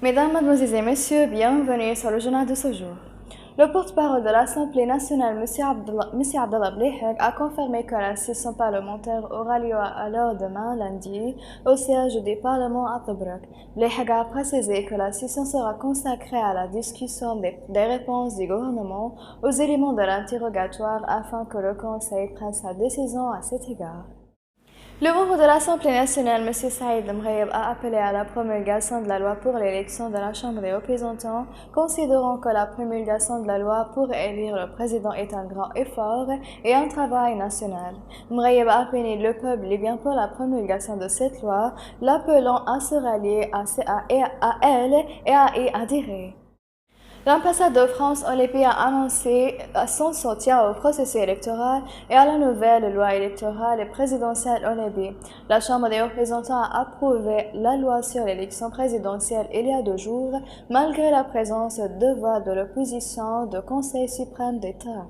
Mesdames, Mademoiselles et Messieurs, bienvenue sur le journal de ce jour. Le porte-parole de l'Assemblée nationale, M. Abdallah Blehek, a confirmé que la session parlementaire aura lieu à l'heure demain, lundi, au siège du Parlement à Tobruk. Blehek a précisé que la session sera consacrée à la discussion des réponses du gouvernement aux éléments de l'interrogatoire afin que le Conseil prenne sa décision à cet égard. Le membre de l'Assemblée nationale, M. Saïd Mrayeb, a appelé à la promulgation de la loi pour l'élection de la Chambre des représentants, considérant que la promulgation de la loi pour élire le président est un grand effort et un travail national. Mrayeb a appelé le peuple libyen pour la promulgation de cette loi, l'appelant à se rallier à elle et à y adhérer. L'ambassade de France en Libye a annoncé son soutien au processus électoral et à la nouvelle loi électorale et présidentielle en Libye. La Chambre des représentants a approuvé la loi sur l'élection présidentielle il y a 2 jours, malgré la présence de voix de l'opposition du Conseil suprême d'État.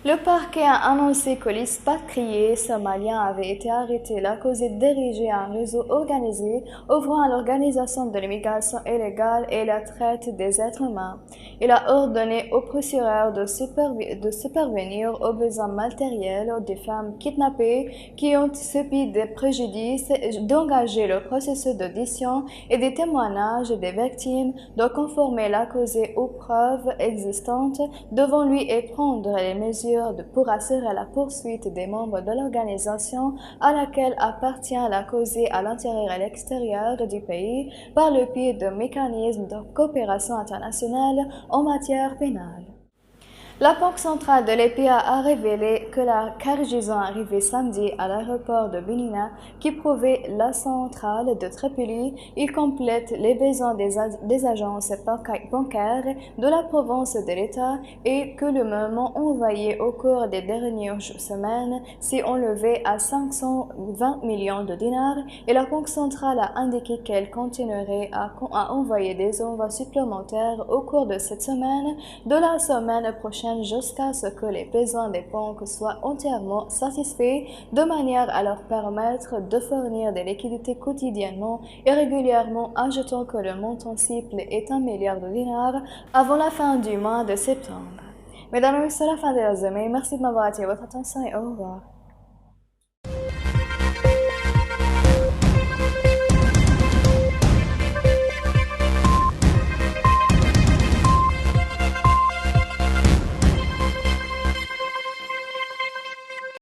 Le parquet a annoncé que l'expatrié somalien avait été arrêté à cause de diriger un réseau organisé œuvrant à l'organisation de l'immigration illégale et la traite des êtres humains. Il a ordonné aux procureurs de supervenir aux besoins matériels des femmes kidnappées qui ont subi des préjudices, d'engager le processus d'audition et des témoignages des victimes, de conformer l'accusé aux preuves existantes devant lui et prendre les mesures pour assurer la poursuite des membres de l'organisation à laquelle appartient l'accusé à l'intérieur et l'extérieur du pays par le biais de mécanismes de coopération internationale en matière pénale. La Banque centrale de l'EPA a révélé que la cargaison arrivée samedi à l'aéroport de Benina, qui prouvait la centrale de Tripoli, il complète les besoins des agences bancaires de la province de l'État et que le moment envoyé au cours des dernières semaines s'est enlevé à 520 millions de dinars et la Banque centrale a indiqué qu'elle continuerait à envoyer des envois supplémentaires au cours de cette semaine, de la semaine prochaine jusqu'à ce que les besoins des banques soient entièrement satisfaits de manière à leur permettre de fournir des liquidités quotidiennement et régulièrement, ajoutant que le montant cible est 1 milliard de dinars avant la fin du mois de septembre. Mesdames et messieurs, c'est la fin de la journée. Merci de m'avoir attiré votre attention et au revoir.